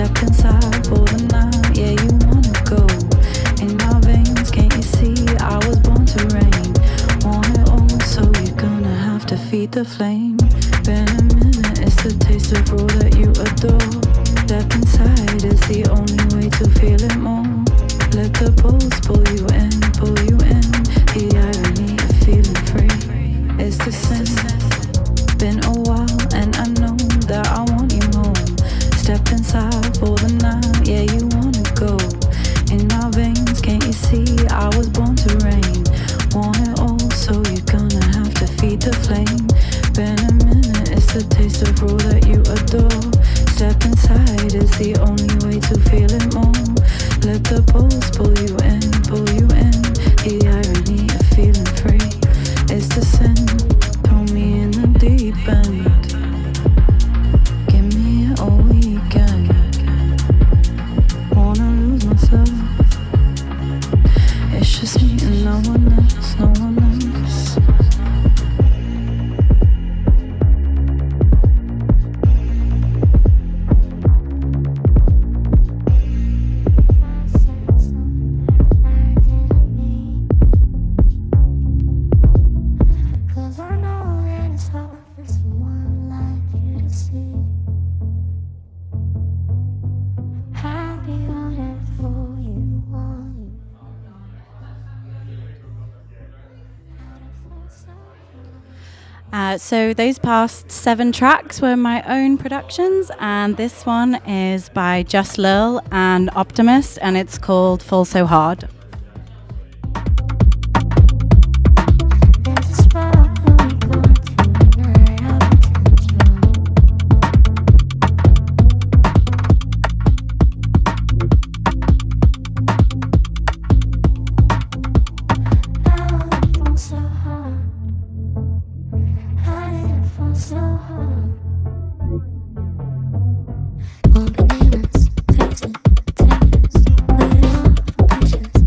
Step inside for the night, yeah, you wanna go. In my veins, can't you see? I was born to reign. Want it all, so you're gonna have to feed the flame. Been a minute, it's the taste of raw that you adore. Step inside is the only way to feel it more. Let the pulse pull you in, pull you in. The irony of feeling free is the sin. Been a while and I know that I want you home. Step inside for the night, yeah, you wanna go. In my veins, can't you see? I was born to reign. Want it all, so you're gonna have to feed the flame. Been a minute, it's the taste of raw that you adore. Step inside is the only way to feel it more. Let the pulse pull you in, pull you in. The irony of feeling free is the sin. Throw me in the deep end. Give me a weekend. Wanna lose myself. It's just me and no one else, no one else. So those past 7 tracks were my own productions, and this one is by Just Lil and Optimist, and it's called Fall So Hard. All bananas, faces, tables, waiting on patience.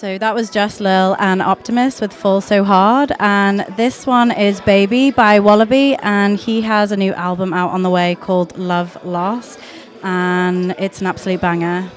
So that was Just Lil and Optimus with Fall So Hard. And this one is Baby by Wallaby. And he has a new album out on the way called Love Loss. And it's an absolute banger.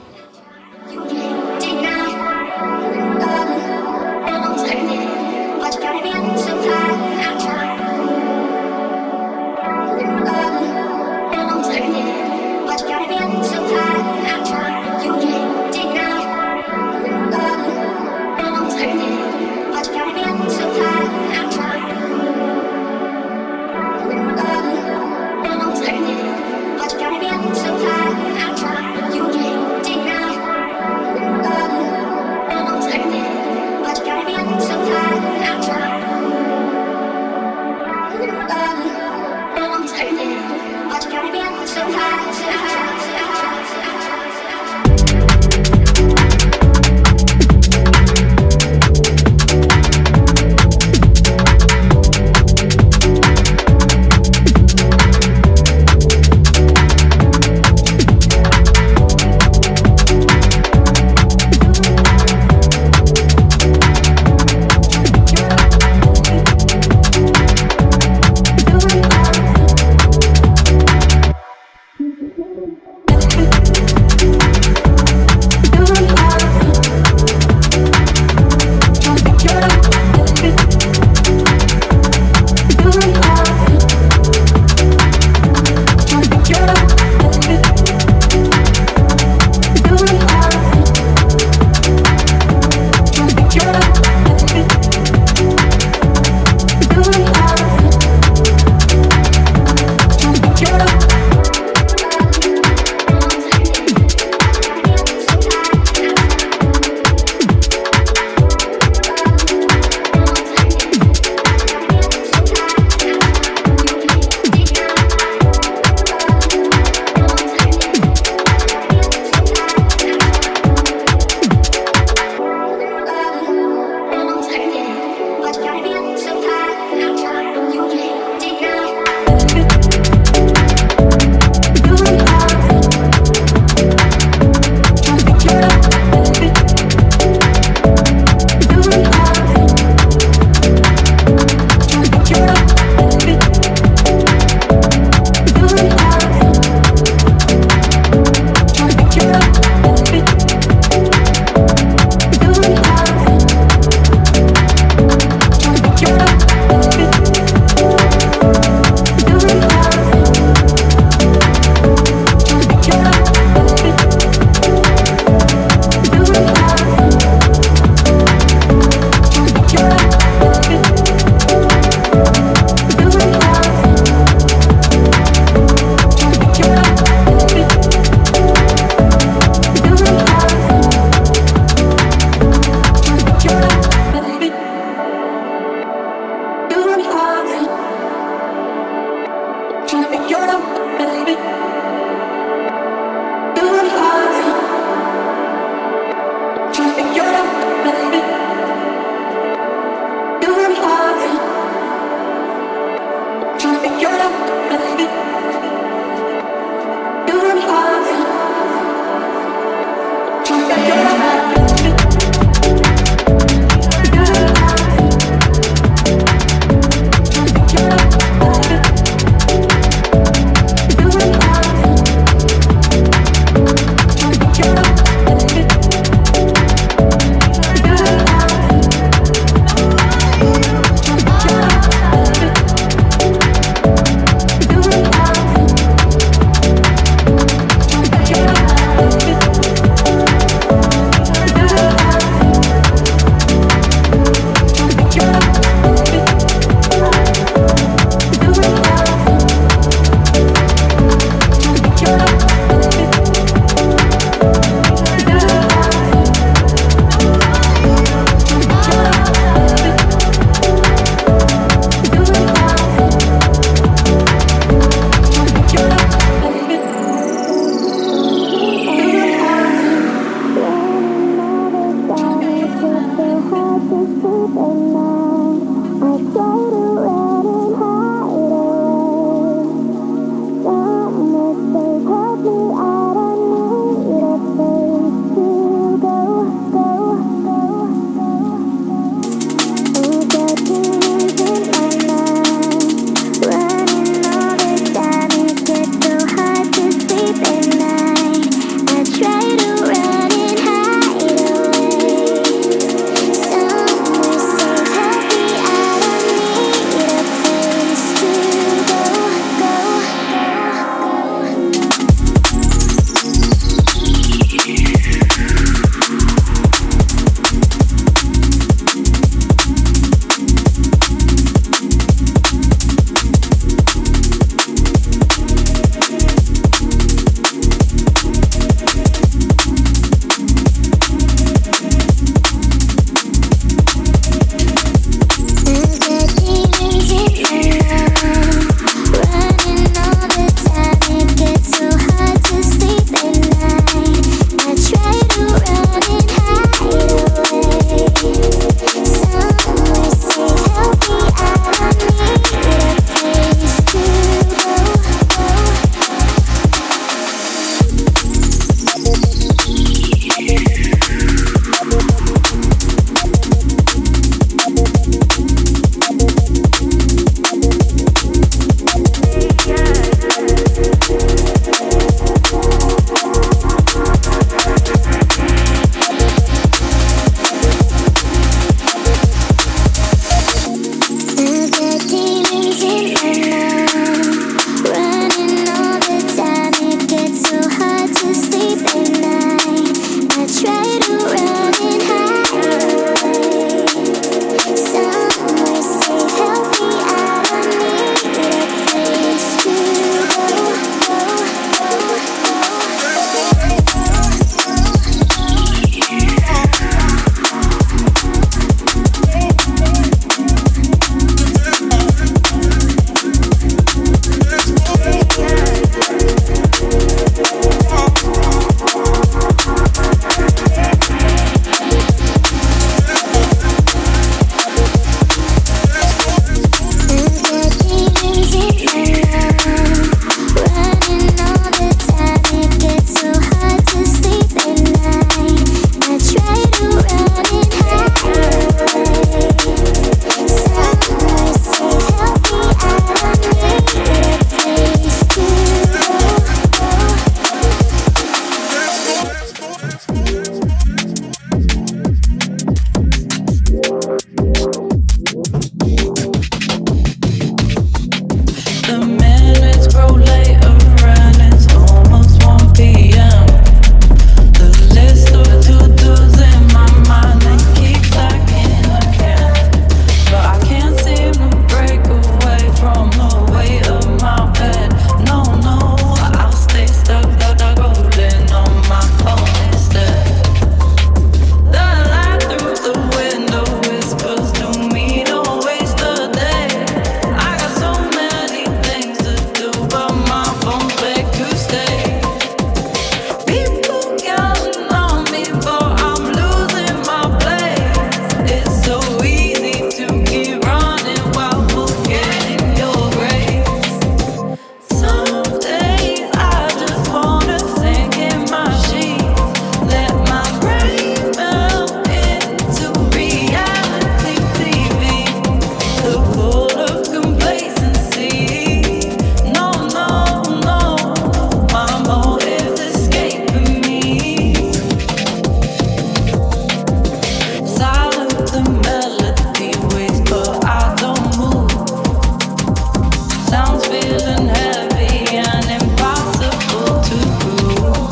feeling heavy and impossible to prove.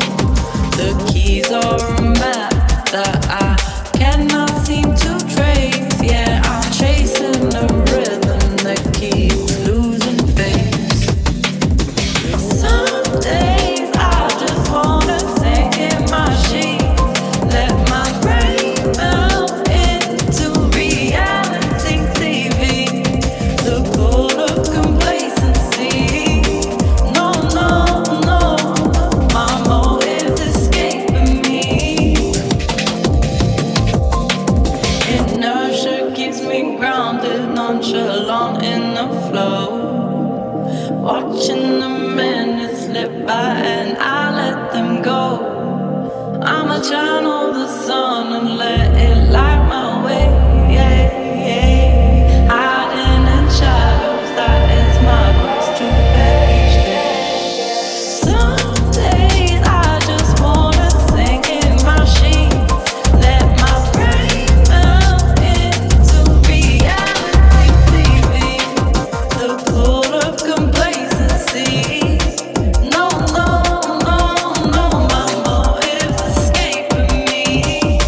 The keys are a map that I cannot seem to trace. Yeah, I'm chasing a rhythm that keeps losing face. Some days I just wanna sink in my sheets, let my brain melt into reality TV. The pull of complacency. No, no, no, my motive's escaping me. Inertia keeps me grounded, nonchalant in the flow. Watching the minutes slip by and I let them go. I'ma channel the sun and let it light my way. Yeah, yeah. Hiding in shadows, that is my quest to bear each day. Some days I just wanna sink in my sheets, let my brain melt into reality TV. The pull of complacency. No, no, no, no, my motive's escaping me.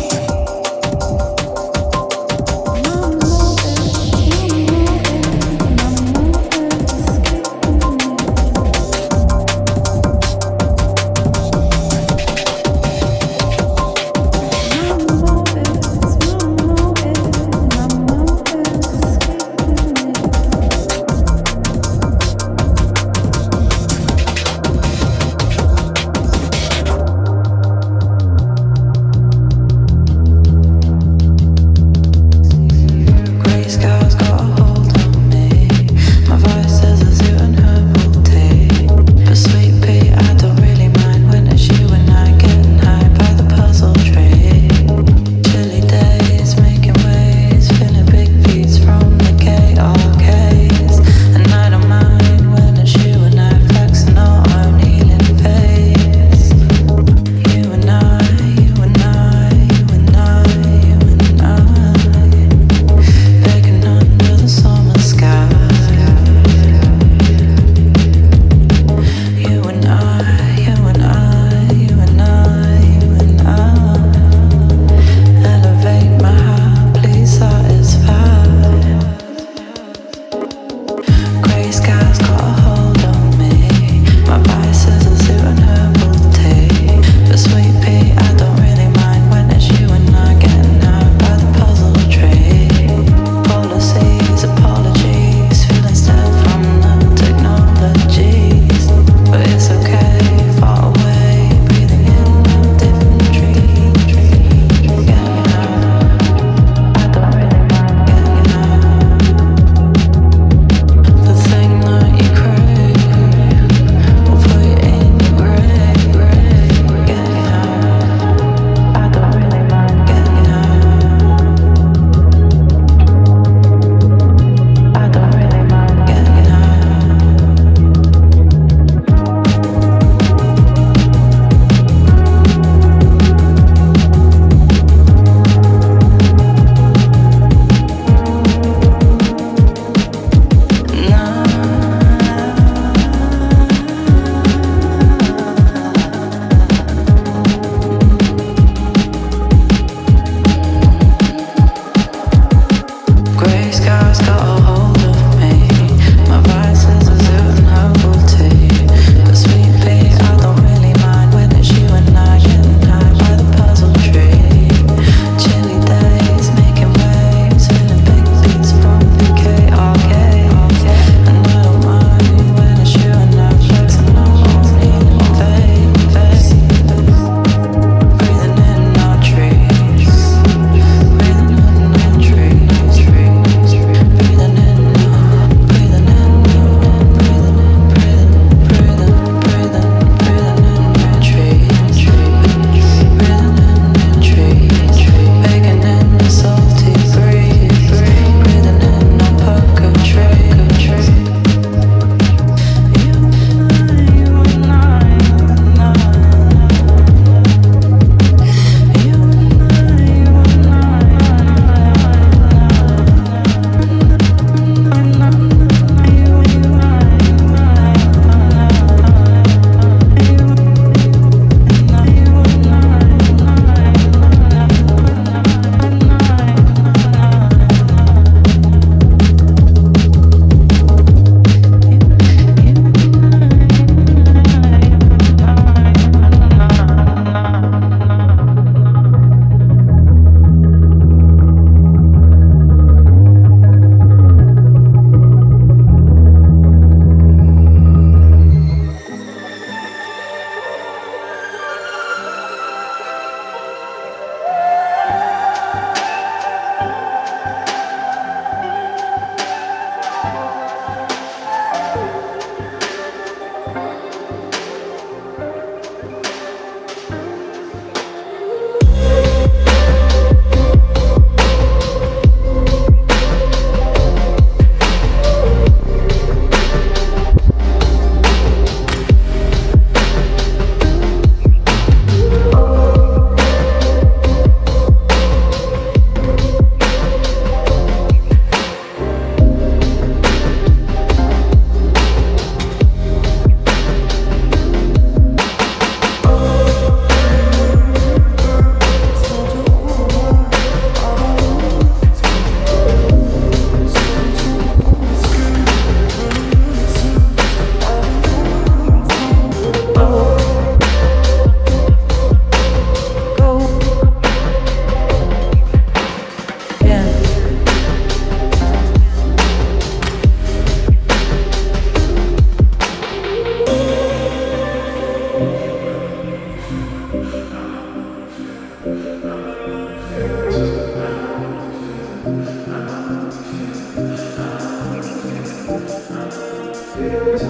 Dreaming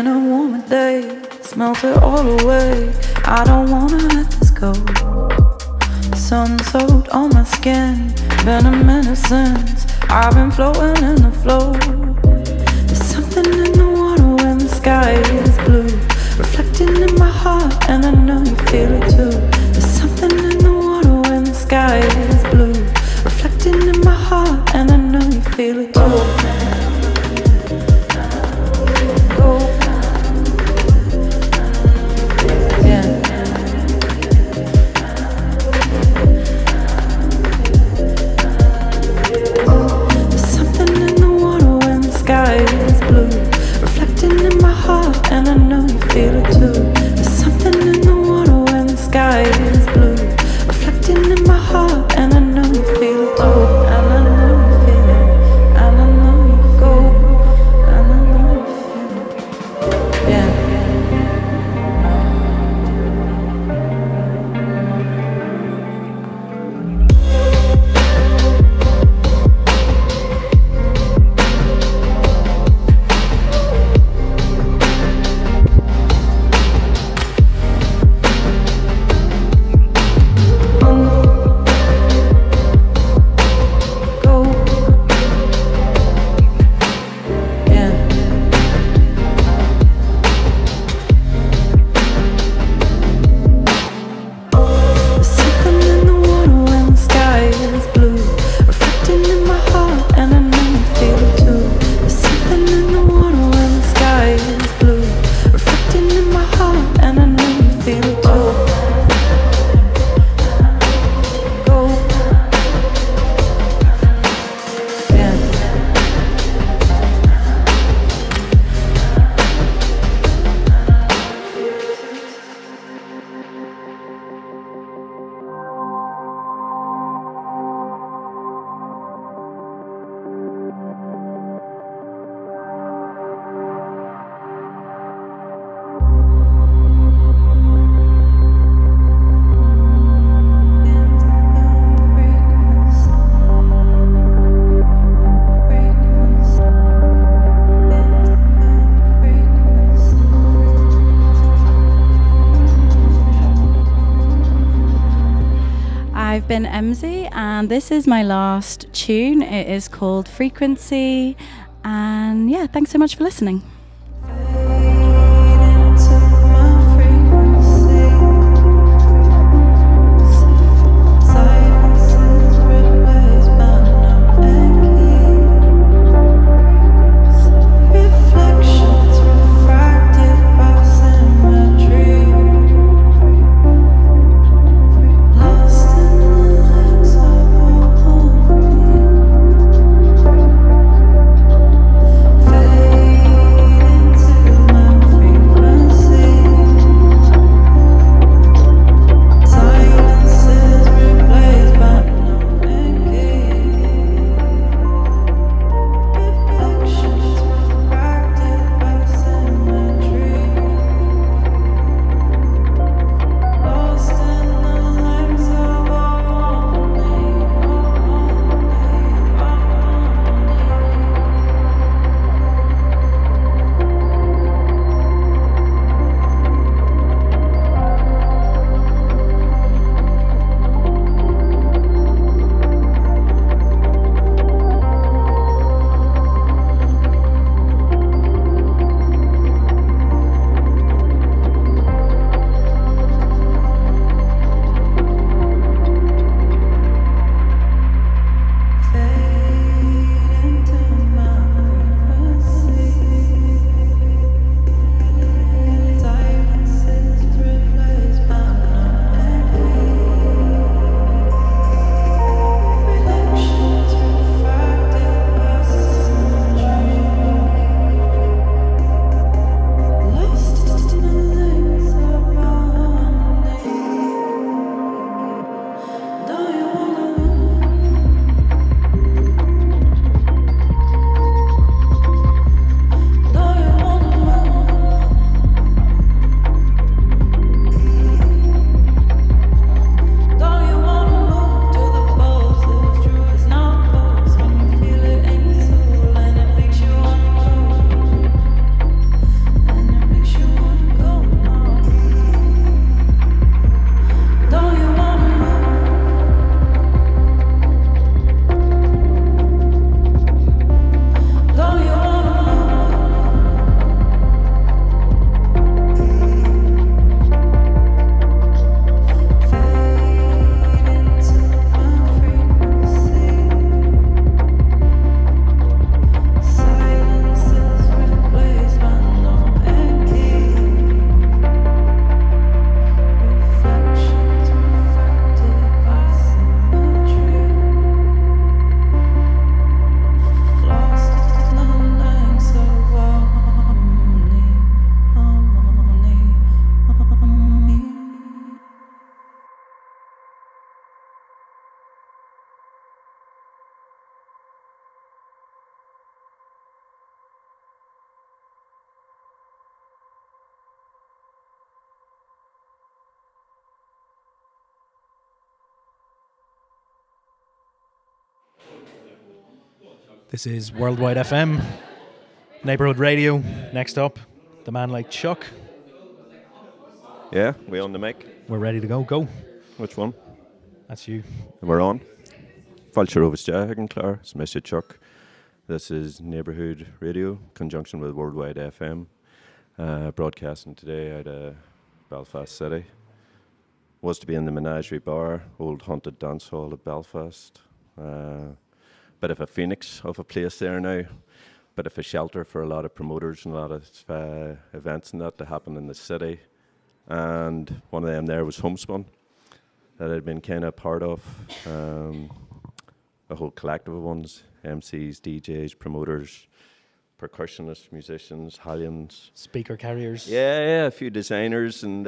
a warmer day, smelt it all away. I don't wanna let this go. Sun soaked on my skin, been a minute since I've been floating in the flow. There's something in the water when the sky is blue, reflecting in my heart, and I know you feel it too. There's something in the water when the sky is blue, reflecting in my heart, and I know you feel it too. And I know you feel it too. There's something in the water when the sky is blue, reflecting in my heart, and I know you feel it too. And I know you feel it, and I know you go, and I know you feel it. Yeah. I've been Emzy, and this is my last tune. It is called Frequency, and yeah, thanks so much for listening. This is Worldwide FM, Neighbourhood Radio. Next up, the man like Chuck. Yeah, we on the mic. We're ready to go. Go. Which one? That's you. We're on. Fáilte Rovers Jagan Clar, Smisha Chuck. This is Neighbourhood Radio, conjunction with Worldwide FM. Broadcasting today out of Belfast City. Was to be in the Menagerie Bar, old haunted dance hall of Belfast. Bit of a phoenix of a place there now. Bit of a shelter for a lot of promoters and a lot of events and that to happen in the city. And one of them there was Homespun, that I'd been kind of part of. A whole collective of ones, MCs, DJs, promoters, percussionists, musicians, hallions. Speaker carriers. Yeah, a few designers and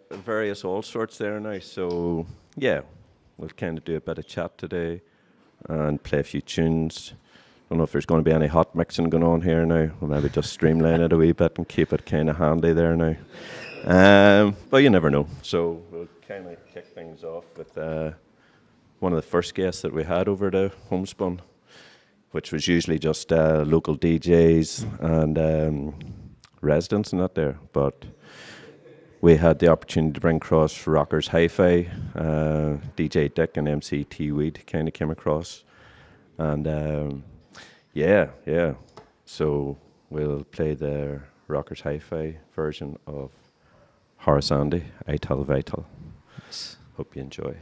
various all sorts there now. So, yeah, we'll kind of do a bit of chat today and play a few tunes. Don't know if there's going to be any hot mixing going on here now. We'll maybe just streamline it a wee bit and keep it kind of handy there now. But you never know. So we'll kind of kick things off with one of the first guests that we had over to Homespun, which was usually just local DJs and residents and that there. But we had the opportunity to bring across Rockers Hi-Fi, DJ Dick and MC T-Weed kind of came across. And yeah. So we'll play the Rockers Hi-Fi version of Horace Andy, Ital Vital. Yes. Hope you enjoy.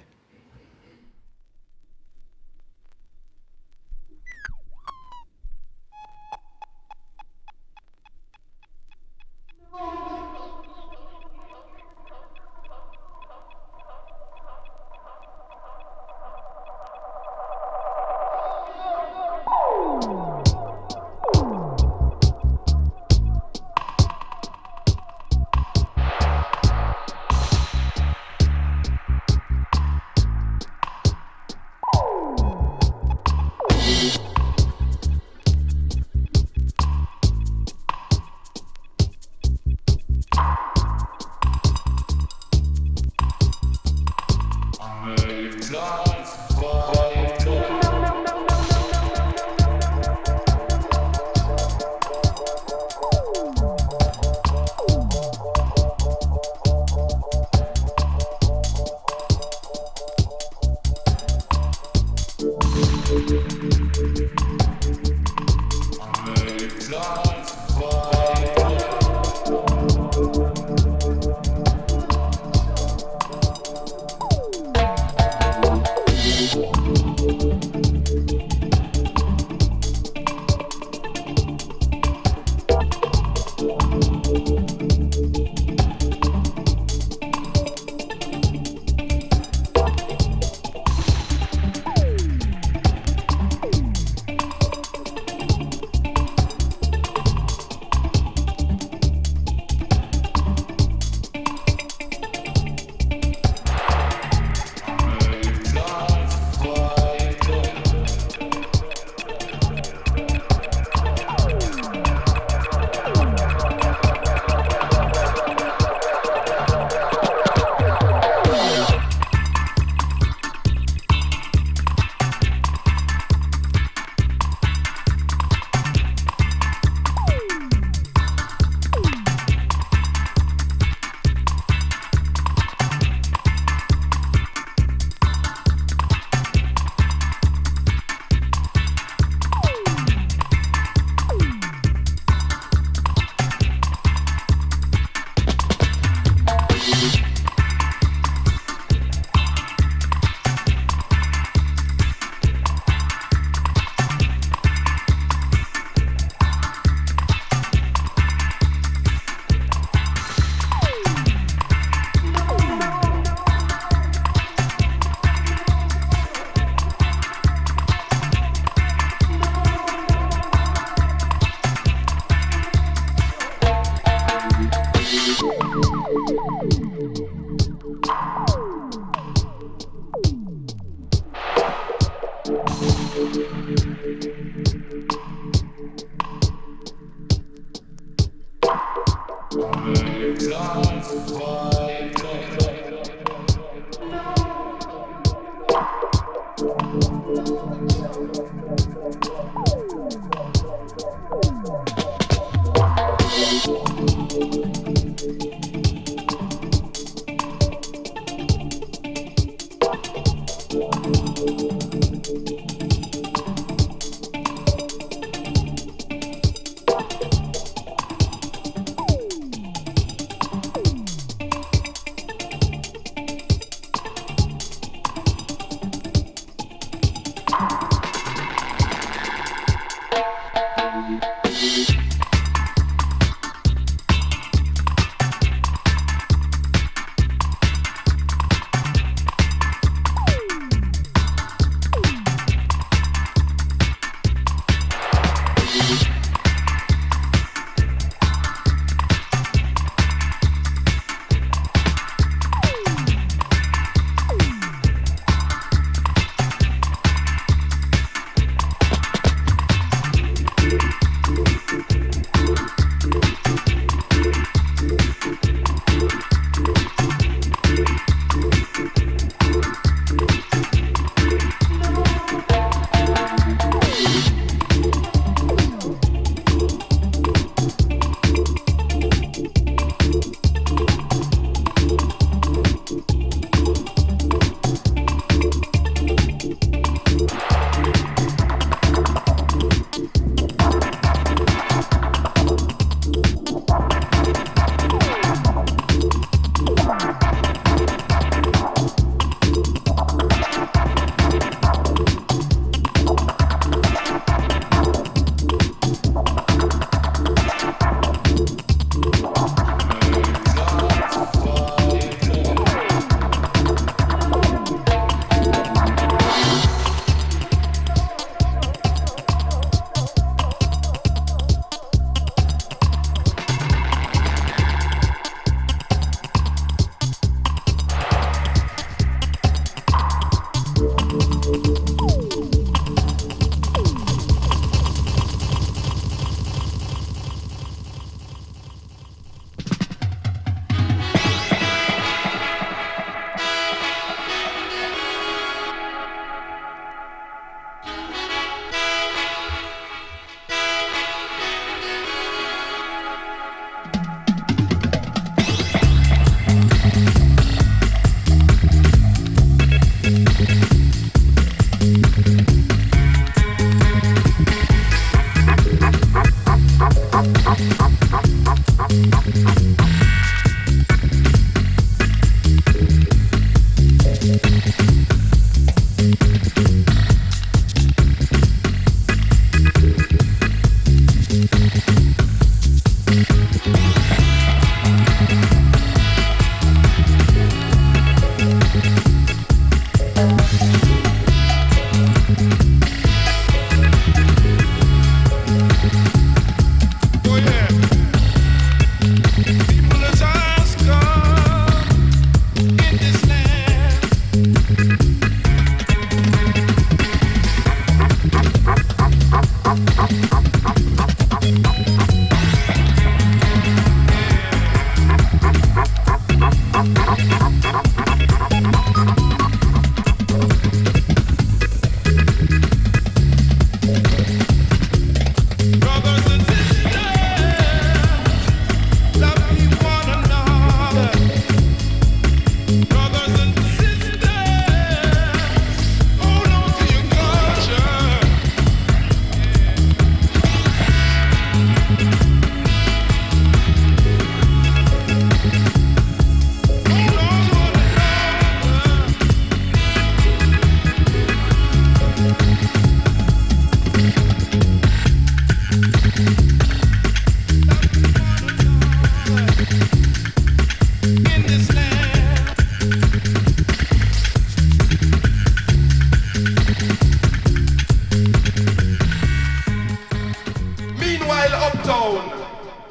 Meanwhile, uptown,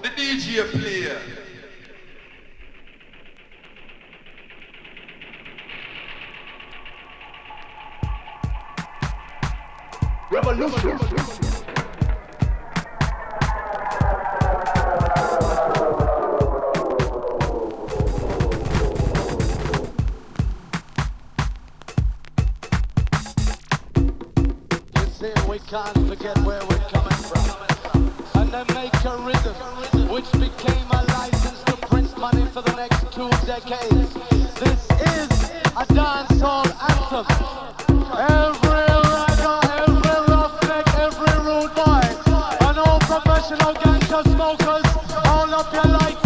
the DJ player. Revolution. We can't forget where we're coming from. And then make a rhythm, which became a license to print money for the next 2 decades. This is a dancehall anthem. Every ragga, every roughneck, every rude boy, and all professional gangster smokers, hold up your lighter.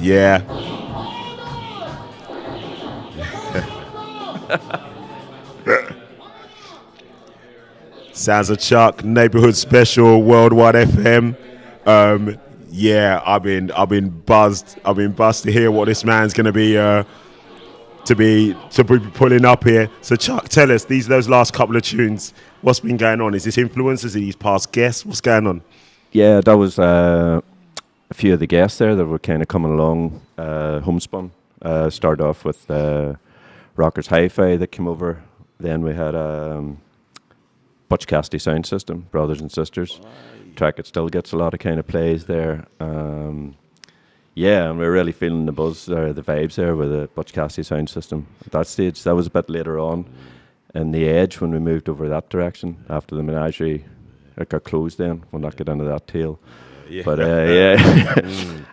Yeah. Sounds of Chuck, Neighbourhood Special, Worldwide FM. Yeah, I've been buzzed. I've been buzzed to hear what this man's gonna be to be pulling up here. So Chuck, tell us those last couple of tunes. What's been going on? Is this influences? Are these past guests? What's going on? Yeah, that was a few of the guests there that were kind of coming along. Homespun started off with Rockers Hi-Fi that came over. Then we had Butch Cassidy Sound System, Brothers and Sisters. Track it still gets a lot of kind of plays there. Yeah, and we're really feeling the buzz there, the vibes there with the Butch Cassidy Sound System. At that stage, that was a bit later on. And the Edge, when we moved over that direction, after the Menagerie, it got closed then, we'll not get into that tale. Yeah. But yeah.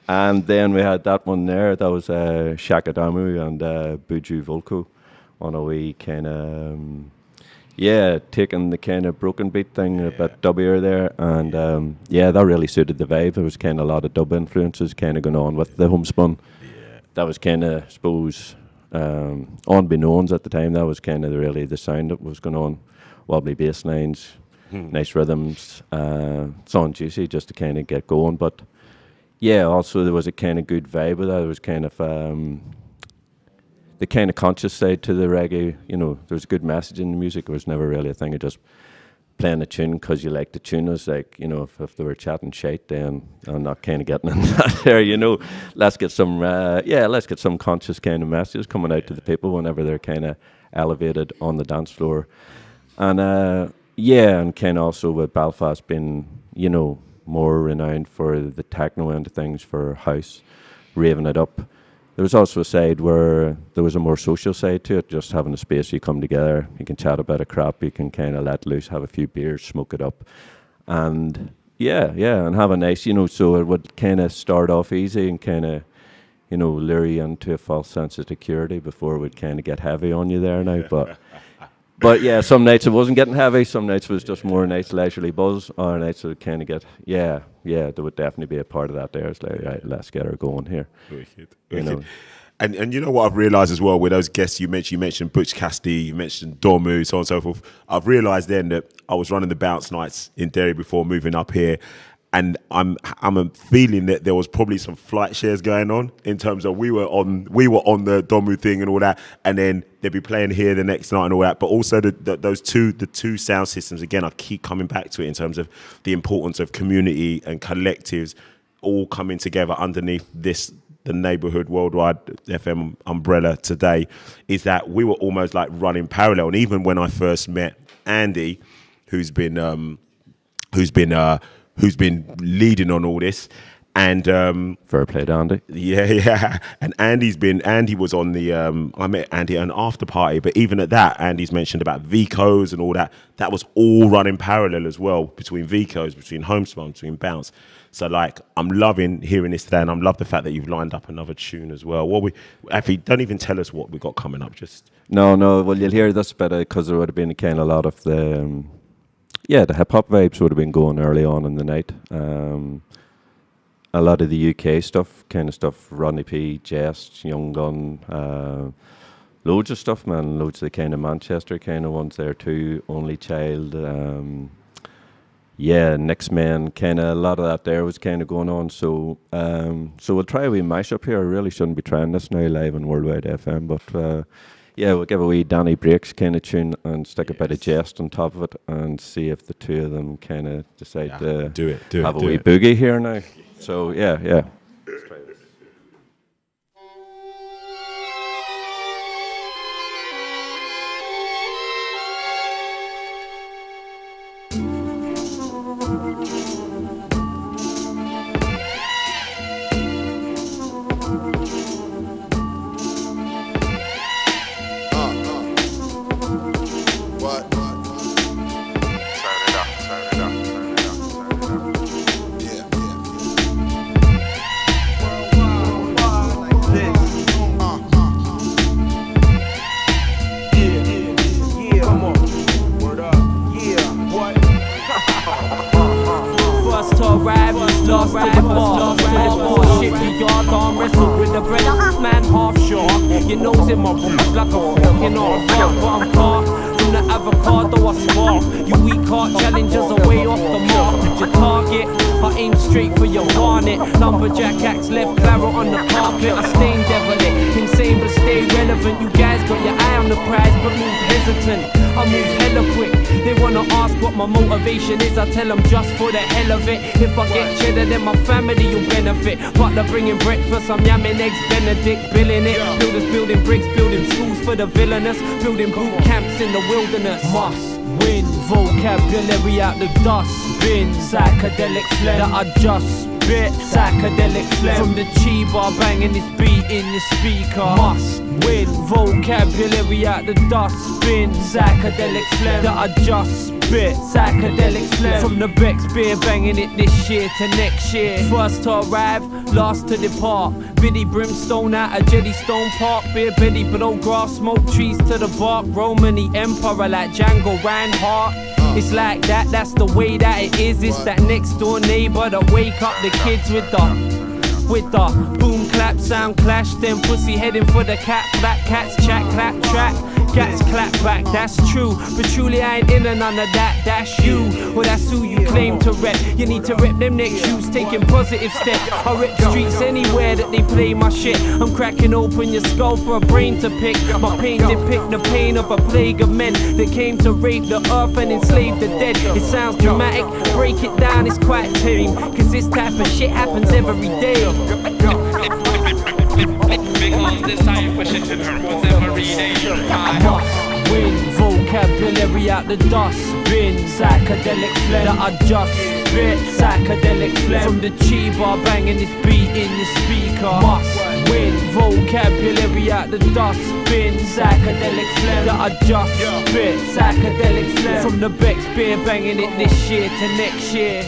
And then we had that one there, that was Shakadamu and Buju Volko on a wee kind of, taking the kind of broken beat thing a bit dubbier there. And that really suited the vibe. There was kind of a lot of dub influences kind of going on with the Homespun. Yeah. That was kind of, I suppose, unbeknownst at the time, that was kind of really the sound that was going on. Wobbly bass lines, nice rhythms, sound juicy just to kind of get going. But yeah, also there was a kind of good vibe with that. There was kind of the kind of conscious side to the reggae. You know, there was a good message in the music. It was never really a thing of just playing a tune because you like the tune. It was like, you know, if they were chatting shite, then I'm not kind of getting in that there, you know. Let's get some conscious kind of messages coming out to the people whenever they're kind of elevated on the dance floor. And and kind of also with Belfast being, you know, more renowned for the techno end of things, for house, raving it up. There was also a side where there was a more social side to it, just having a space you come together, you can chat about a crap, you can kind of let loose, have a few beers, smoke it up. And and have a nice, you know, so it would kind of start off easy and kind of, you know, lure you into a false sense of security before it would kind of get heavy on you there now. But yeah, some nights it wasn't getting heavy, some nights it was just more a nice leisurely buzz, or nights it would kind of get, there would definitely be a part of that there. It's like, right, let's get her going here. Wicked. You know. And you know what I've realised as well with those guests you mentioned Butch Cassidy, you mentioned Domu, so on and so forth. I've realised then that I was running the bounce nights in Derry before moving up here, and I'm feeling that there was probably some flight shares going on in terms of we were on the Domu thing and all that, and then they'd be playing here the next night and all that. But also the two sound systems, again, I keep coming back to it in terms of the importance of community and collectives all coming together underneath the Neighbourhood Worldwide FM umbrella today, is that we were almost like running parallel. And even when I first met Andy, who's been leading on all this, and fair play to Andy. Yeah. And Andy was on the I met Andy at an after party, but even at that, Andy's mentioned about Vicos and all that. That was all running parallel as well, between Vicos, between Homespun, between Bounce. So like, I'm loving hearing this today, and I love the fact that you've lined up another tune as well. Actually, don't even tell us what we got coming up. Just no. Well, you'll hear this better because there would have been kind of a lot of the hip hop vibes would have been going early on in the night. A lot of the UK stuff, Rodney P, Jest, Young Gun, loads of stuff, man. Loads of the kind of Manchester kind of ones there too. Only Child, Next Man, kind of a lot of that there was kind of going on. So we'll try a wee mashup here. I really shouldn't be trying this now live on Worldwide FM, but we'll give a wee Danny Breaks kind of tune and stick a bit of Jest on top of it and see if the two of them kind of decide to have a wee boogie here now. So yeah. Let's try this. I tell them just for the hell of it. If I get cheddar, then my family will benefit. Butler bringing breakfast, I'm yamming eggs Benedict, billing it. Builders building bricks, building schools for the villainous, building boot camps in the wilderness. Must win, vocabulary out the dustbin. Psychedelic phlegm that I just spit. Psychedelic phlegm from the Chiba, banging this beat in your speaker. Must win, vocabulary out the dustbin. Psychedelic phlegm that I just spit. Psychedelic phlegm from the Beck's beer, banging it this year to next year. First to arrive, last to depart. Biddy brimstone out of Jellystone Park. Beer belly below grass, smoke trees to the bark. Romany emperor like Django Reinhardt. It's like that, that's the way that it is. It's that next door neighbor that wake up the kids with the boom clap rap sound clash, then pussy heading for the cat flap. Cats chat, clap, track. Cats clap back, that's true. But truly I ain't into none of that. That's you, or that's who you claim to rep. You need to rep them next shoes, taking positive steps. I rep streets anywhere that they play my shit. I'm cracking open your skull for a brain to pick. My pain depict the pain of a plague of men that came to rape the earth and enslave the dead. It sounds dramatic, break it down, it's quite tame. Cause this type of shit happens every day. Because this type of shit happens every day. Must win, vocabulary out the dustbin. Psychedelic phlegm that I just spit. Psychedelic phlegm from the chi-bar banging this beat in your speaker. Must win, vocabulary out the dustbin. Psychedelic phlegm that I just spit. Psychedelic phlegm from the Beck's beer banging it this year to next year.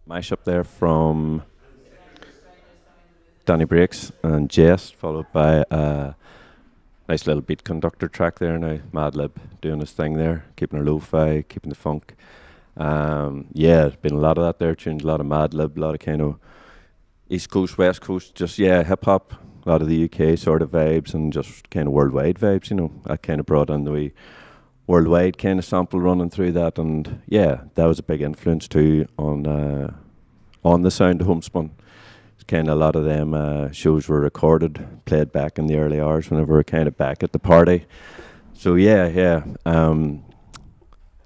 Mash up there from Danny Breaks and Jess, followed by a nice little beat conductor track there now. Madlib doing his thing there, keeping it lo-fi, keeping the funk. Yeah, been a lot of that there, tunes, a lot of Madlib, a lot of kind of East Coast, West Coast, just, yeah, hip-hop, a lot of the UK sort of vibes and just kind of worldwide vibes, you know. I kind of brought in the wee worldwide kind of sample running through that, and yeah, that was a big influence too on the sound of Homespun. It's kind of a lot of them shows were recorded, played back in the early hours whenever we were kind of back at the party. So yeah. So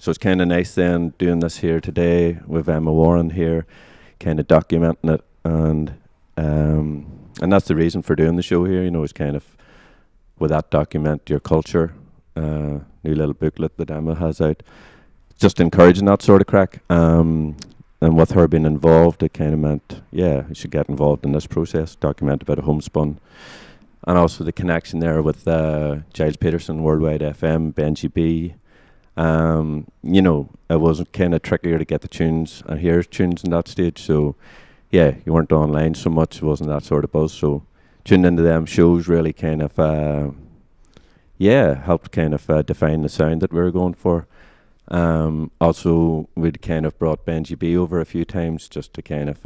it's kind of nice then doing this here today with Emma Warren here, kind of documenting it, and that's the reason for doing the show here. You know, it's kind of with that document your culture. New little booklet that Emma has out, just encouraging that sort of crack. And with her being involved, it kind of meant, yeah, you should get involved in this process, document about a homespun and also the connection there with Giles Peterson, Worldwide FM, Benji B. You know, it was kind of trickier to get the tunes and hear tunes in that stage. So, yeah, you weren't online so much. It wasn't that sort of buzz. So, tuning into them shows really kind of, helped kind of define the sound that we were going for. Also, we'd kind of brought Benji B over a few times just to kind of,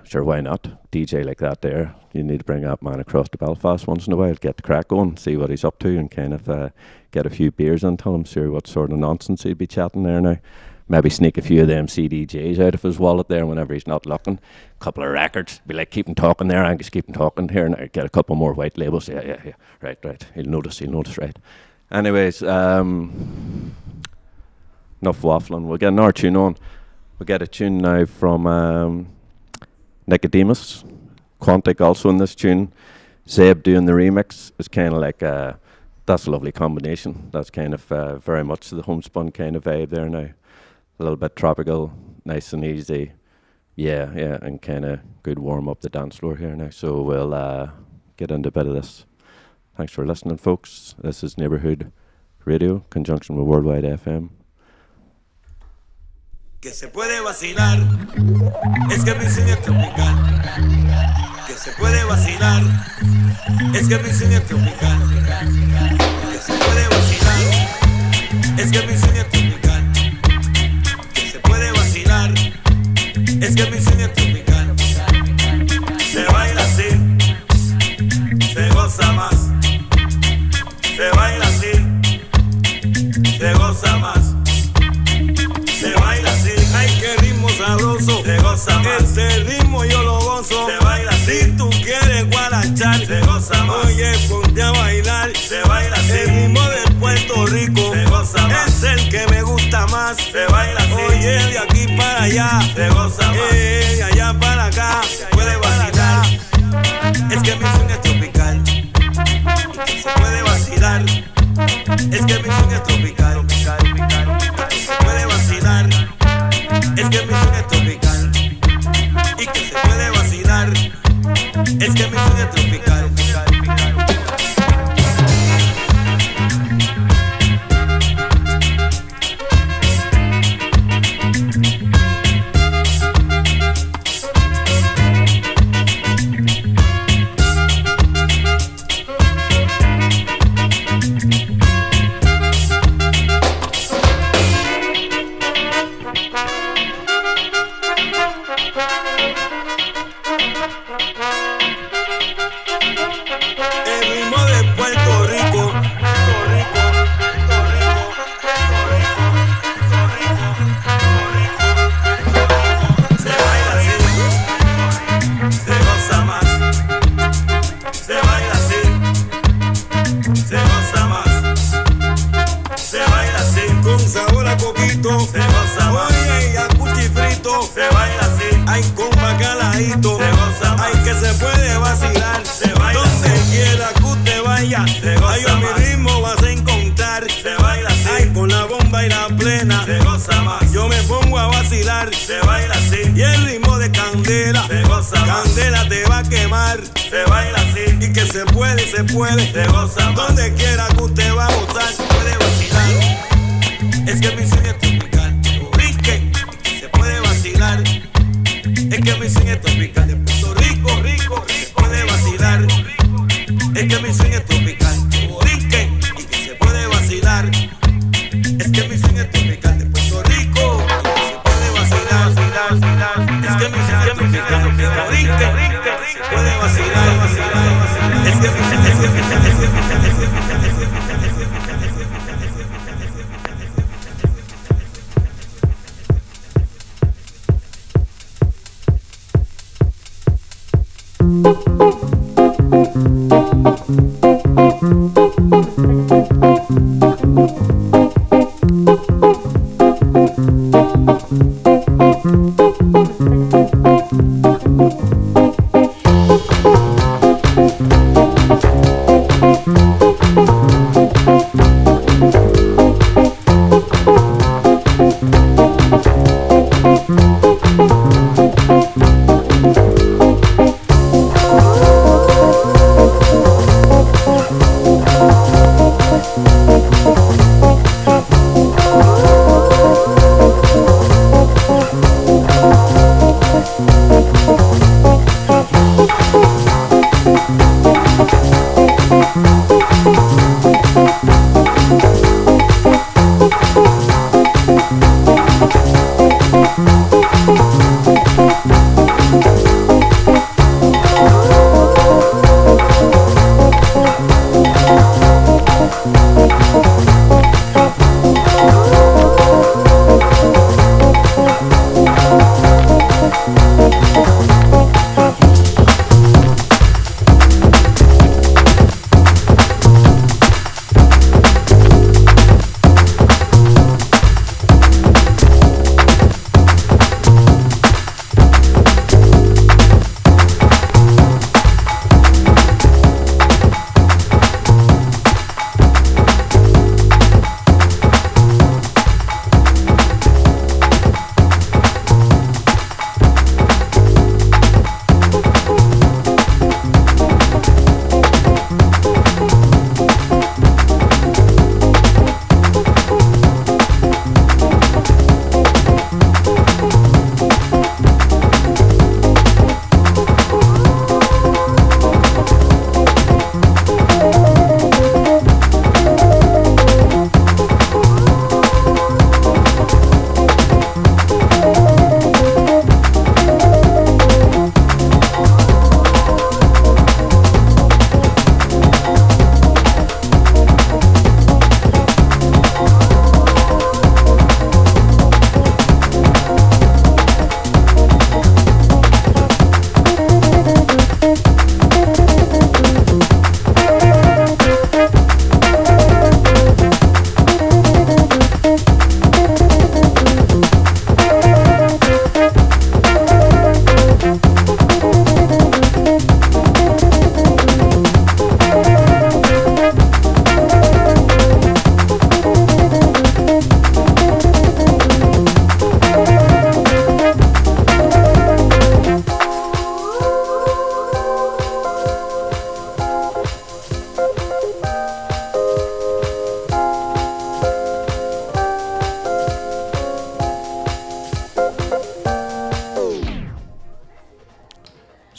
sure, why not? DJ like that there. You need to bring that man across to Belfast once in a while, get the crack going, see what he's up to, and kind of get a few beers into him, see what sort of nonsense he'd be chatting there now. Maybe sneak a few of them CDJs out of his wallet there whenever he's not looking. A couple of records. Be like, keep him talking there, Angus, keep him talking here. And get a couple more white labels. Yeah. Right. He'll notice, right. Anyways, enough waffling. We'll get another tune on. We'll get a tune now from Nicodemus. Quantic also in this tune. Zeb doing the remix is kind of like, that's a lovely combination. That's kind of very much the homespun kind of vibe there now. A little bit tropical, nice and easy. Yeah, and kind of good warm up the dance floor here now. So we'll get into a bit of this. Thanks for listening, folks. This is Neighbourhood Radio, conjunction with Worldwide FM. Que se puede vacilar, es que mi sueño es tropical. Que se puede vacilar, es que mi sueño es tropical. Que se puede vacilar, es que mi sueño es tropical. Que se puede vacilar, es que mi sueño es tropical. Se baila así, se goza más. Se baila así, se goza más. Se baila así, ay qué ritmo sabroso. Se goza más. Este ritmo yo lo gozo. Se baila así. Si tú quieres guarachar, se goza más. Oye, ponte a bailar. Se baila así. El ritmo de Puerto Rico, se goza más. Es el que me gusta más. Se baila así. Oye, de aquí para allá, se goza más. De allá para acá, se puede vacilar. Es que mi sueño es tropical. Y se puede vacilar. Es que mi sueño es tropical. Se puede vacilar, es que mi sueño es tropical. Y que se puede vacilar, es que mi sueño es tropical.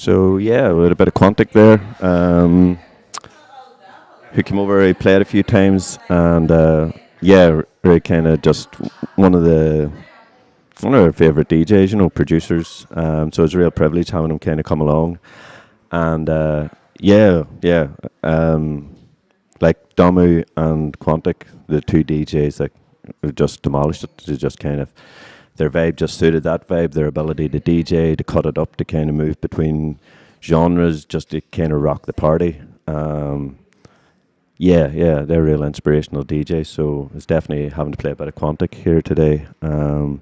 So yeah, we had a bit of Quantic there. Who came over? He played a few times, and yeah, really kind of just one of our favorite DJs, producers. So it's a real privilege having him kind of come along, and yeah, like Damu and Quantic, the two DJs that just demolished it. They just kind of, their vibe just suited that vibe. Their ability to DJ, to cut it up, to kind of move between genres, just to kind of rock the party. Yeah, they're real inspirational DJs. So it's definitely having to play a bit of Quantic here today. But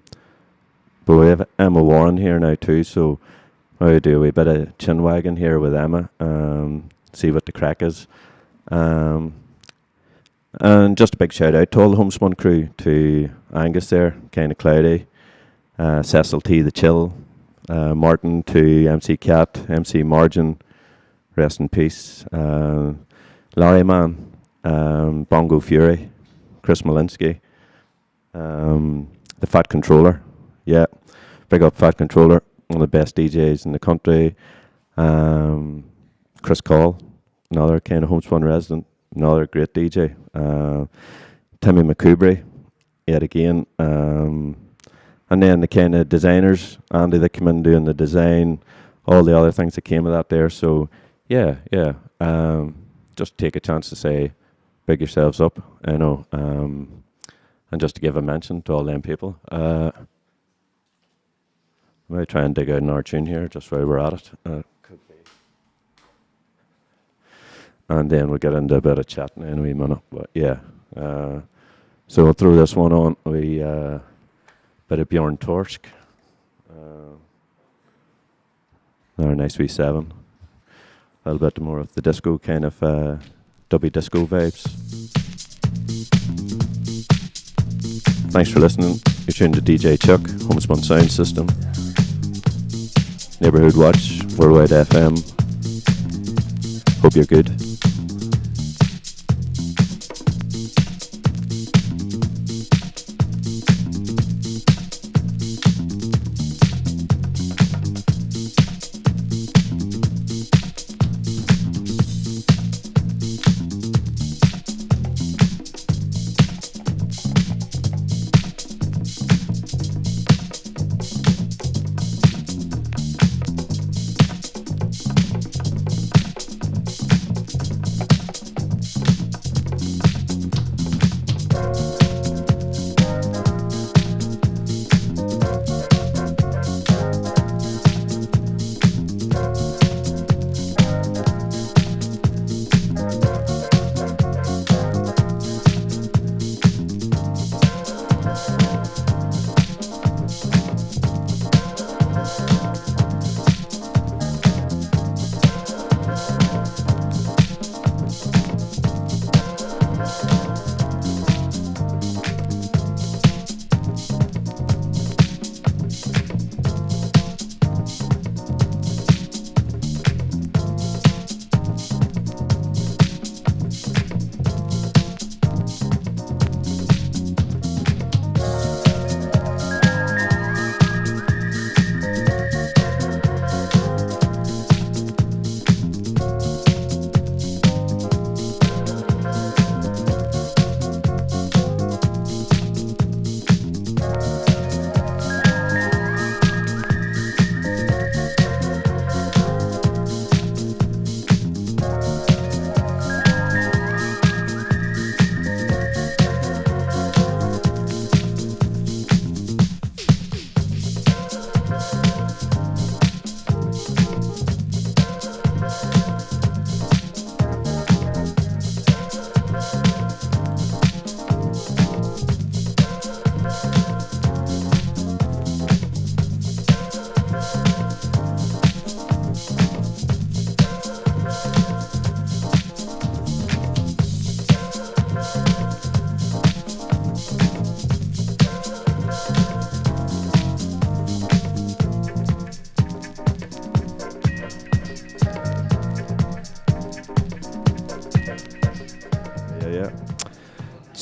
we have Emma Warren here now too. So I do a wee bit of chin wagging here with Emma. See what the crack is. And just a big shout out to all the Homespun crew, to Angus there, kind of cloudy, Cecil T the Chill, Martin, to MC Cat, MC Margin, rest in peace, Larry Man, Bongo Fury, Chris Malinsky, the Fat Controller, yeah, big up Fat Controller, one of the best DJs in the country, Chris Call, another kind of Homespun resident, another great DJ, Timmy McCoubry, yet again, and then the kind of designers, Andy that came in doing the design, all the other things that came with that there. So yeah, just take a chance to say, big yourselves up, and just to give a mention to all them people. I might try and dig out another tune here, just while we're at it. Could be. And then we'll get into a bit of chatting in a wee minute. But yeah, so we'll throw this one on. We bit of Bjorn Torsk. Another nice wee 7. A little bit more of the disco kind of dubby disco vibes. Thanks for listening. You're tuned to DJ Chuck, Homespun Sound System, Neighbourhood Watch, Worldwide FM. Hope you're good.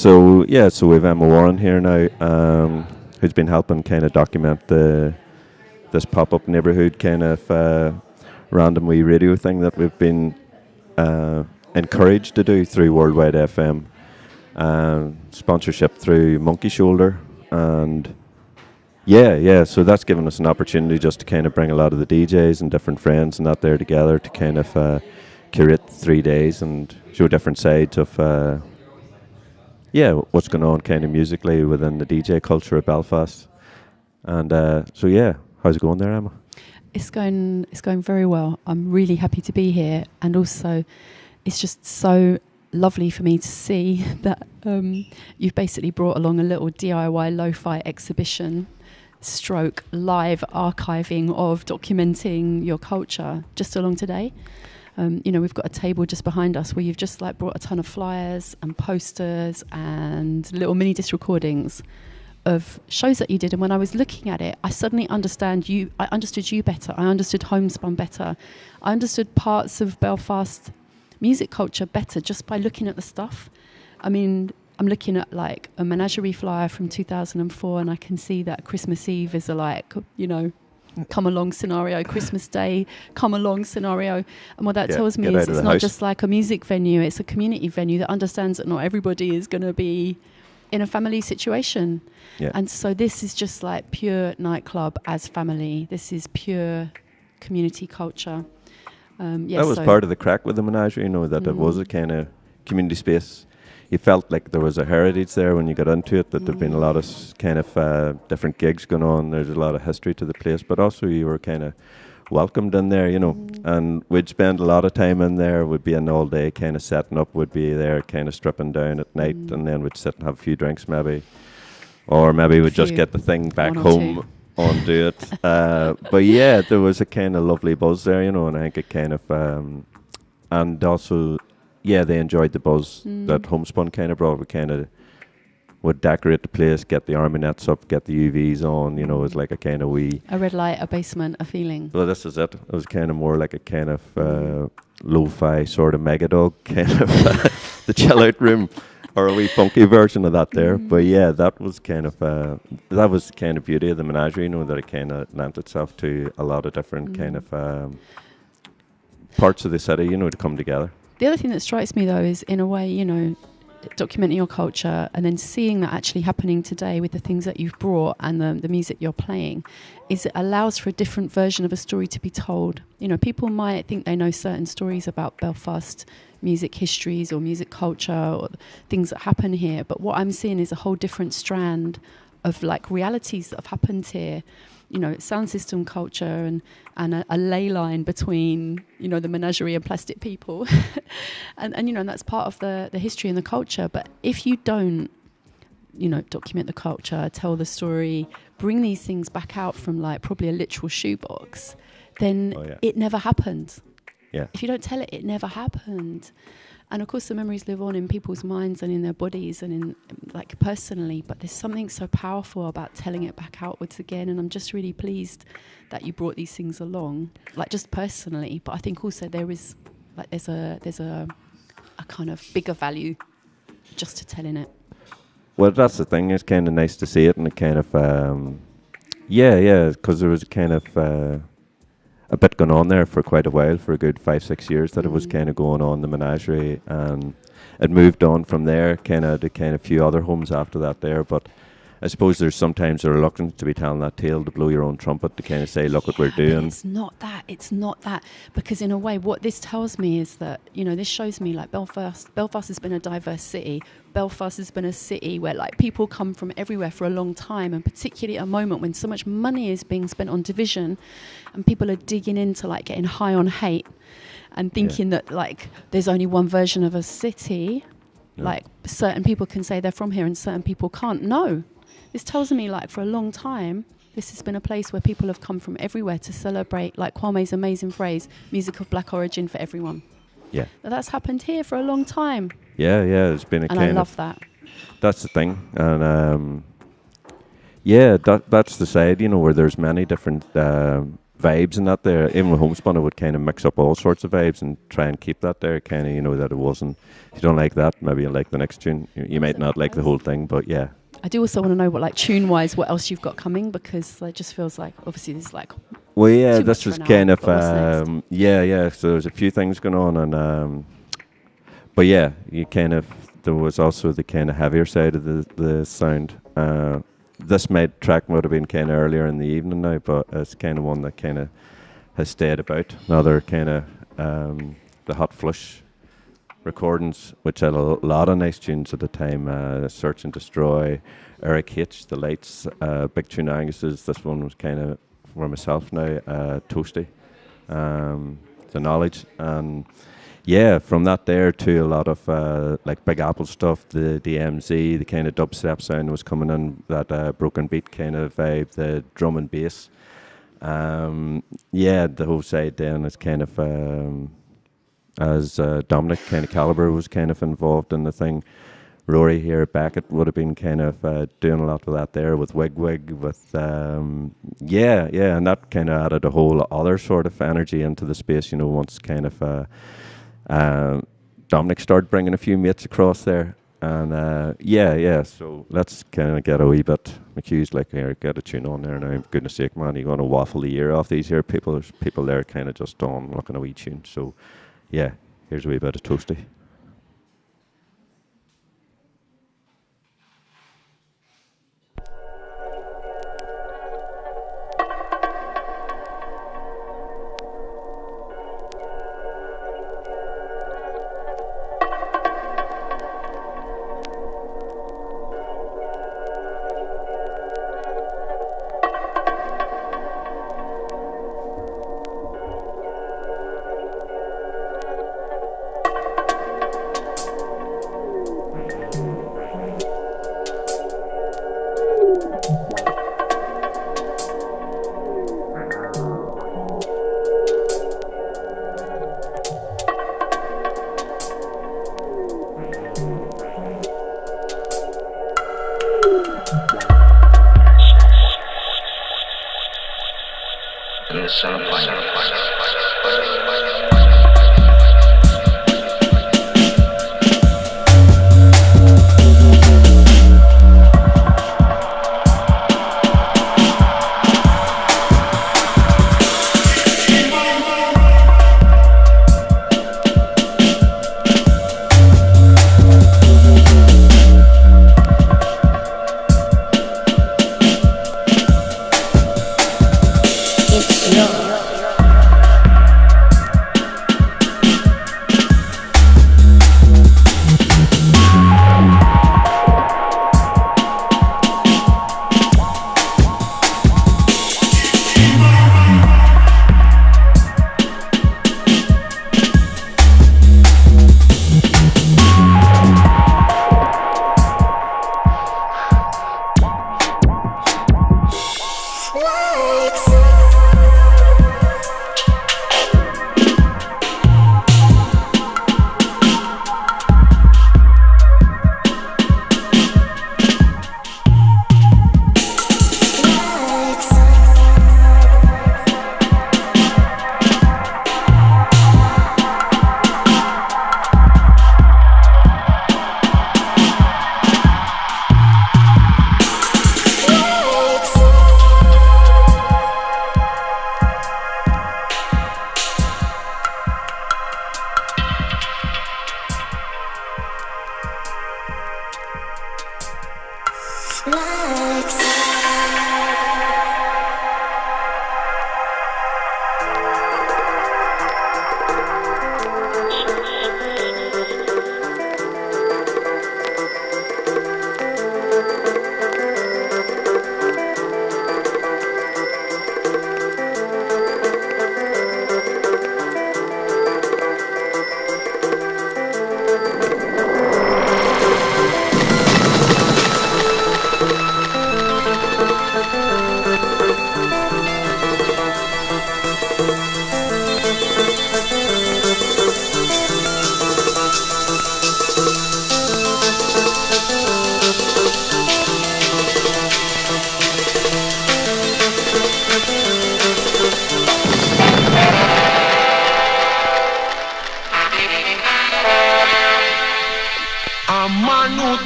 So yeah, so we have Emma Warren here now, who's been helping kind of document this pop-up neighbourhood kind of random wee radio thing that we've been encouraged to do through Worldwide FM. Sponsorship through Monkey Shoulder, and so that's given us an opportunity just to kind of bring a lot of the DJs and different friends and that there together to kind of curate 3 days and show different sides of what's going on kind of musically within the DJ culture of Belfast. And how's it going there, Emma? It's going very well. I'm really happy to be here, and also it's just so lovely for me to see that you've basically brought along a little DIY lo-fi exhibition stroke live archiving of documenting your culture just along today. We've got a table just behind us where you've just like brought a ton of flyers and posters and little mini disc recordings of shows that you did. And when I was looking at it, I suddenly understood you better. I understood Homespun better. I understood parts of Belfast music culture better just by looking at the stuff. I mean, I'm looking at like a menagerie flyer from 2004, and I can see that Christmas Eve is a come along scenario, Christmas Day, come along scenario. And what that tells me is it's not just like a music venue, it's a community venue that understands that not everybody is going to be in a family situation. Yeah. And so this is just like pure nightclub as family. This is pure community culture. That was part of the crack with the menagerie, that it was a kind of community space. You felt like there was a heritage there when you got into it, that there'd been a lot of kind of different gigs going on. There's a lot of history to the place, but also you were kind of welcomed in there, and we'd spend a lot of time in there. We'd be in all day kind of setting up, we'd be there kind of stripping down at night, and then we'd sit and have a few drinks maybe, or maybe we'd just get the thing back home onto it. But yeah, there was a kind of lovely buzz there, and I think it kind of and also they enjoyed the buzz that Homespun kind of brought. We kind of would decorate the place, get the army nets up, get the UVs on, it was like a kind of a red light, a basement, a feeling. Well, this is it. It was kind of more like a kind of lo-fi sort of Megadog kind of the chill out room, or a wee funky version of that there. But yeah, that was kind of beauty of the menagerie, that it kind of lent itself to a lot of different kind of parts of the city, to come together. The other thing that strikes me though is, in a way, documenting your culture and then seeing that actually happening today with the things that you've brought and the music you're playing, is it allows for a different version of a story to be told. People might think they know certain stories about Belfast music histories or music culture or things that happen here, but what I'm seeing is a whole different strand of like realities that have happened here. Sound system culture and a ley line between, the menagerie and plastic people. and that's part of the history and the culture. But if you don't, document the culture, tell the story, bring these things back out from like probably a literal shoebox, then it never happened. Yeah. If you don't tell it, it never happened. And of course the memories live on in people's minds and in their bodies and in like personally, but there's something so powerful about telling it back outwards again. And I'm just really pleased that you brought these things along, like just personally, but I think also there's a kind of bigger value just to telling it. Well, that's the thing. It's kind of nice to see it, and it kind of because there was a kind of a bit going on there for quite a while, for a good 5-6 years, that it was kind of going on, the menagerie, and it moved on from there kind of to kind of a few other homes after that there. But I suppose there's sometimes a reluctance to be telling that tale, to blow your own trumpet, to kind of say, look what we're doing. It's not that, because in a way what this tells me is that, this shows me like Belfast has been a diverse city. Belfast has been a city where like people come from everywhere for a long time, and particularly at a moment when so much money is being spent on division and people are digging into like getting high on hate and thinking that like there's only one version of a city. Like certain people can say they're from here and certain people can't. No. This tells me like for a long time this has been a place where people have come from everywhere to celebrate, like Kwame's amazing phrase, music of black origin for everyone. Yeah. That's happened here for a long time. Yeah, it's been a kind of... And I love that. That's the thing. And that's the side, where there's many different vibes in that there. Even with Homespun, I would kind of mix up all sorts of vibes and try and keep that there, kind of, that it wasn't... If you don't like that, maybe you like the next tune. You might not like the whole thing, but yeah. I do also want to know what, like, tune-wise, what else you've got coming, because it just feels like, obviously, there's, like, Well, yeah, Too this much was for an kind hour, of but what's next? yeah. So there's a few things going on, and but yeah, you kind of there was also the kind of heavier side of the sound. This track might have been kind of earlier in the evening now, but it's kind of one that kind of has stayed about. Another kind of the Hot Flush recordings, which had a lot of nice tunes at the time. Search and Destroy, Eric H, The Lights, Big Tune Angus's. This one was kind of for myself now, Toasty, The Knowledge, and yeah, from that there to a lot of like Big Apple stuff, the MZ, the kind of dubstep sound was coming in, that broken beat kind of vibe, the drum and bass. Yeah, the whole side then is kind of as Dominic kind of Caliber was kind of involved in the thing. Rory here at Beckett would have been kind of doing a lot of that there with Wig, with yeah, and that kind of added a whole other sort of energy into the space, you know, once kind of Dominic started bringing a few mates across there, and yeah, so let's kind of get a wee bit accused, like, here, get a tune on there now, for goodness sake, man, you're going to waffle the ear off these here people. There's people there kind of just on looking a wee tune, so yeah, here's a wee bit of Toasty.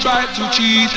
Try to cheat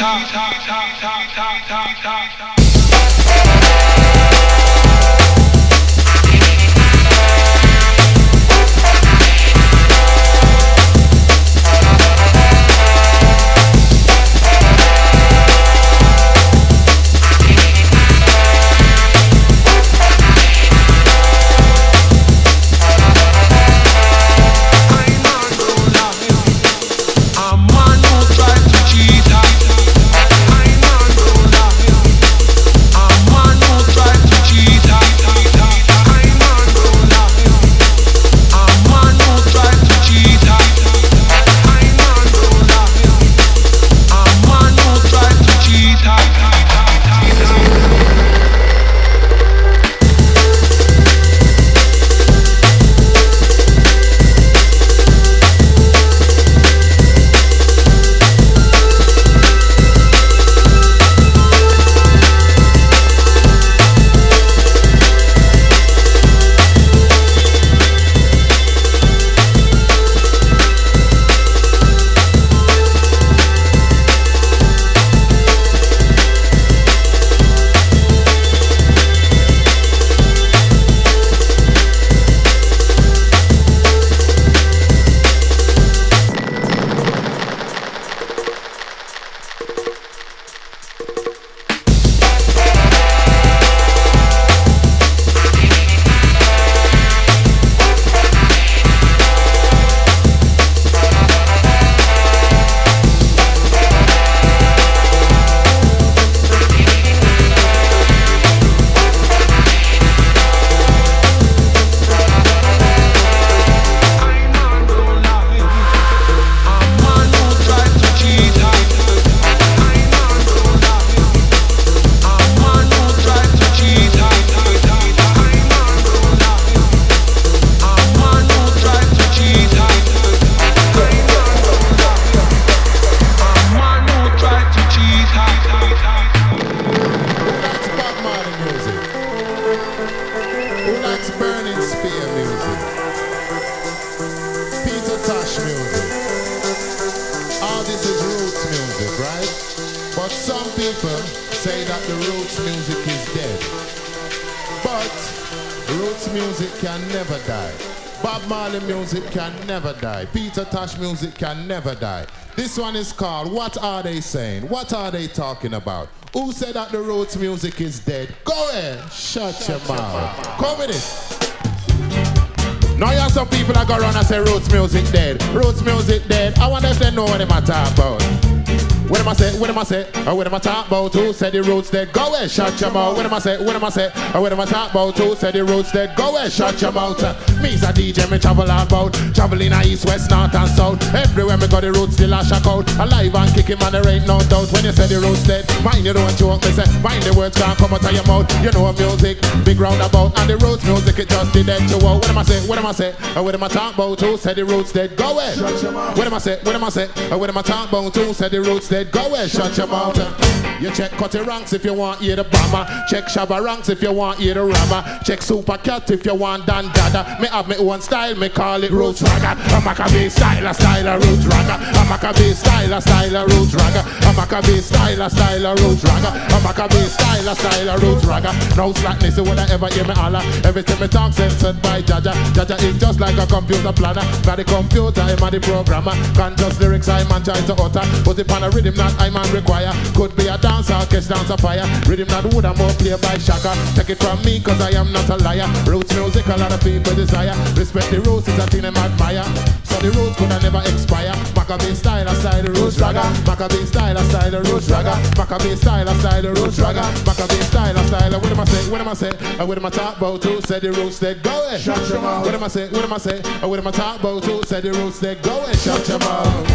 say that the roots music is dead. But roots music can never die. Bob Marley music can never die. Peter Tosh music can never die. This one is called What Are They Saying? What are they talking about? Who said that the roots music is dead? Go ahead, shut your mouth. Come with it. Now you have some people that go around and say roots music dead. Roots music dead. I wonder if they know what they might talk about. What am I say? What am I say? What am I talk about? Who said the roots dead? Go ahead, shut your mouth. What am I say? What am I say? What am I talk about? Who said the roots dead? Go ahead, shut your mouth. Me's a DJ, me travel all about. Traveling a east, west, north and south. Everywhere me go, the roots still a shock out. Alive and kicking, man, there ain't no doubt. When you say the roots dead, mind you don't joke. Me say, mind the words can't come out of your mouth. You know music, big roundabout. And the roots music, it just did that to out. What am I say? What am I say? What am I talk about? Who said the roots dead? Go ahead. Shut your mouth. What am I say? What am I say? What am I talk about? Who said the roots dead? Go ahead. Shut your mouth. You check Cutty ranks if you want hear the bomber. Check Shabba ranks if you want hear the rammer. Check Super Cat if you want Dan Dada. Me have my own style, me call it roots ragga. I'm a Maccabee style, a roots ragga. I'm a Maccabee style, a roots ragga. I'm a Maccabee style, a roots ragga. I'm a Maccabee style, a roots ragga. No slackness, so when I ever hear me holler. Everything me talk censored by Jaja. Jaja is just like a computer planner. Not the computer, I'm the programmer. Can't just lyrics I man try to utter. Put it on a rhythm that I man require. Could be a dancer, catch dance a fire. Rhythm that would have more play by Shaka. Take it from me cause I am not a liar. Roots music a lot of people desire. Respect the roots is a thing them admire. So the roots could have never expire. Maccabee style a style the roots ragga. Maccabee style a style the roots ragga. Maccabee style a style the roots ragga. Maccabee style a style. What am I say? What am I say? What am I talk about? Who said the roots dead? Go ahead. Shut your mouth. What am I say? What am I say? What am I talk about? Who said the roots dead? Go ahead. Shut your mouth.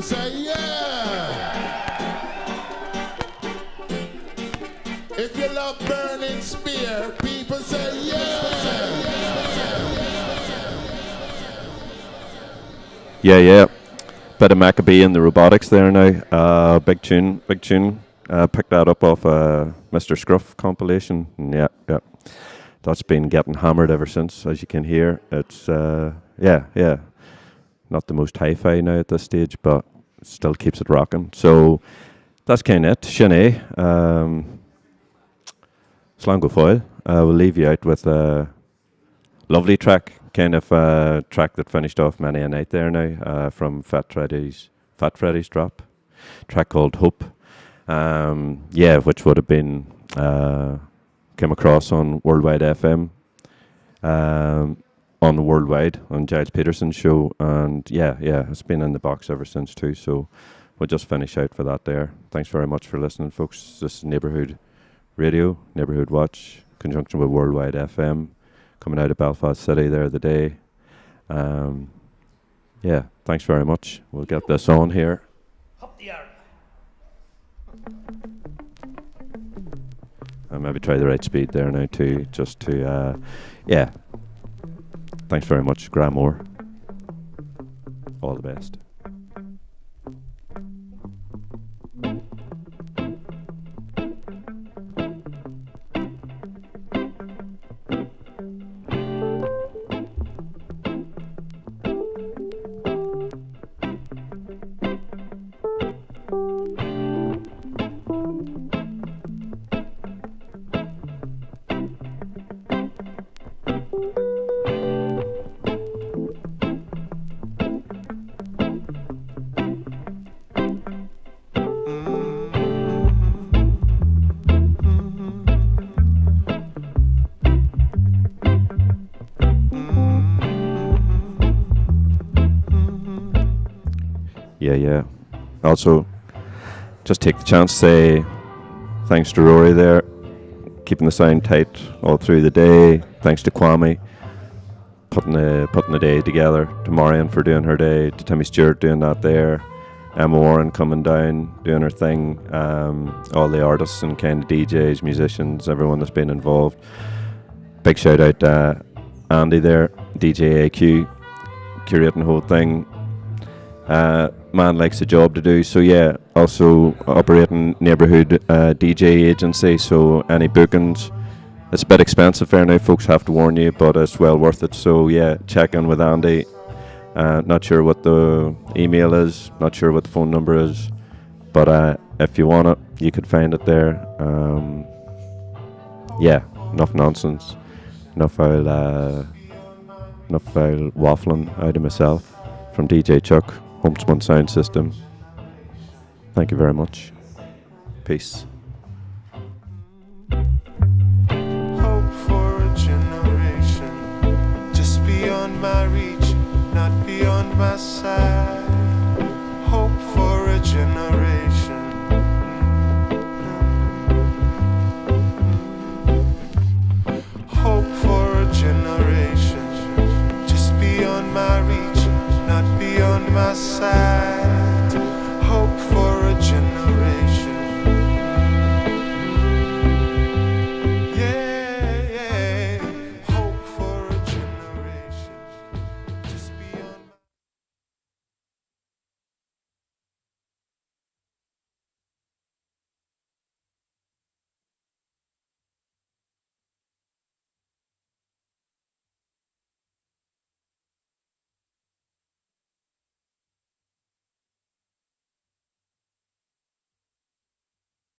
Say yeah. If you love burning spear, people say Yeah. Bit of Maccabee and the Robotics there now. Big tune. Picked that up off a Mr. Scruff compilation. Yeah. That's been getting hammered ever since, as you can hear. It's yeah. Not the most hi-fi now at this stage, but still keeps it rocking. So that's kind of it. Sinead, Slango Foil. We'll leave you out with a lovely track, kind of a track that finished off many a night there now, from Fat Freddy's drop, track called Hope. Which would have been came across on Worldwide FM. On the Worldwide, on Giles Peterson's show, and yeah, it's been in the box ever since too, so we'll just finish out for that there. Thanks very much for listening, folks. This is Neighbourhood Radio, Neighbourhood Watch, in conjunction with Worldwide FM, coming out of Belfast City there the day. Thanks very much. We'll get this on here. Up the air. And maybe try the right speed there now too, just to, Thanks very much, Graham Moore. All the best. Yeah. Also, just take the chance to say thanks to Rory there, keeping the sound tight all through the day. Thanks to Kwame, putting the day together. To Marion for doing her day. To Timmy Stewart doing that there. Emma Warren coming down, doing her thing, all the artists and kind of DJs, musicians, everyone that's been involved. Big shout out to Andy there, DJ AQ, curating the whole thing. Man likes a job to do, so yeah, also operating Neighbourhood DJ agency, so any bookings, it's a bit expensive there now, folks, have to warn you, but it's well worth it. So yeah, check in with Andy. Not sure what the email is, not sure what the phone number is, but if you want it, you could find it there. Yeah, enough nonsense, enough I'll waffling out of myself. From DJ Chuck, Homespun Sound System. Thank you very much. Peace. Hope for a generation, just beyond my reach, not beyond my sight.